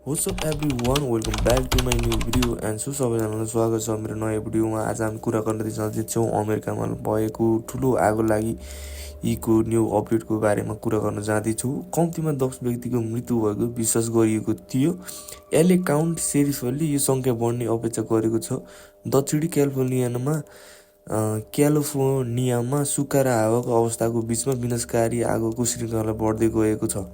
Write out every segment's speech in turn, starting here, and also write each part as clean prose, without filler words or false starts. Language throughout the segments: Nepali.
What's up everyone, welcome back to my new video and सबैजनालाई स्वागत छ मेरो नयाँ भिडियोमा। आज हामी कुरा गर्न जाँदैछौँ अमेरिकामा भएको ठुलो आगो लागि यीको न्यू अपडेटको बारेमा कुरा गर्न जाँदैछु। कम्तीमा 10 व्यक्तिको मृत्यु भएको विश्वास गरिएको थियो। एलए काउन्टी शेरिफले यो संख्या बढ्ने अपेक्षा गरेको छ। दक्षिणी क्यालिफोर्नियामा सुक्खा र हावाको अवस्थाको बीचमा विनाशकारी आगोको श्रृङ्खला बढ्दै गएको छ,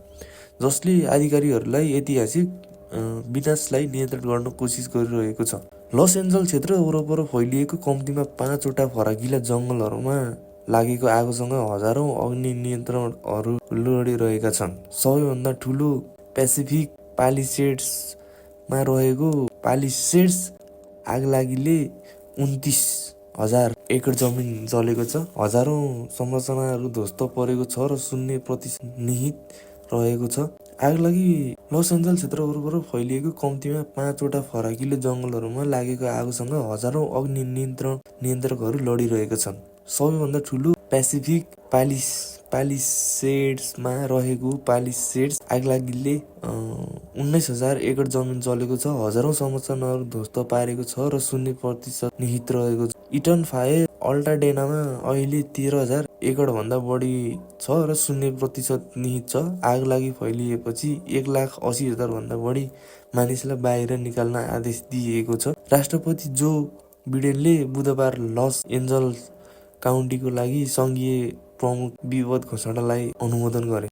जसले अधिकारीहरूलाई ऐतिहासिक विनाशलाई नियन्त्रण गर्न कोसिस गरिरहेको छ। लस एन्जल्स क्षेत्र वरपर फैलिएको कम्तीमा 5 वटा फराकिला जङ्गलहरूमा लागेको आगोसँग हजारौं अग्नि नियन्त्रणहरू लडिरहेका छन्। सबैभन्दा ठुलो पेसिफिक पालिसेड्समा रहेको पालिसेड्स आगलागीले 29,000 एकड जमिन जलेको छ। हजारौं संरचनाहरू ध्वस्त परेको छ र 0% निहित रहेको छ। आगलागी लस एन्जल्स क्षेत्र वरपर फैलिएको कम्तीमा 5 वटा फराकिलो जङ्गलहरूमा लागेको आगोसँग हजारौं अग्नि नियन्त्रकहरू लडिरहेका छन्। सबैभन्दा ठुलो पेसिफिक पालिसेड्समा रहेको पालिसेड्स आगलागीले 19,000 एकड जमिन जलेको छ। हजारौं संरचनाहरू ध्वस्त पारेको छ र 0% निहित रहेको छ। इटन फायर अल्टाडेनामा अहिले 13,000 एकड भन्दा बढी छ र 0% निहित छ। आगलागी फैलिएपछि 1,80,000 भन्दा बढी मानिसलाई बाहिर निकाल्न आदेश दिएको छ। राष्ट्रपति जो बिडेनले बुधबार लस एन्जल्स काउन्टीको लागि सङ्घीय प्रमुख विपद घोषणालाई अनुमोदन गरे।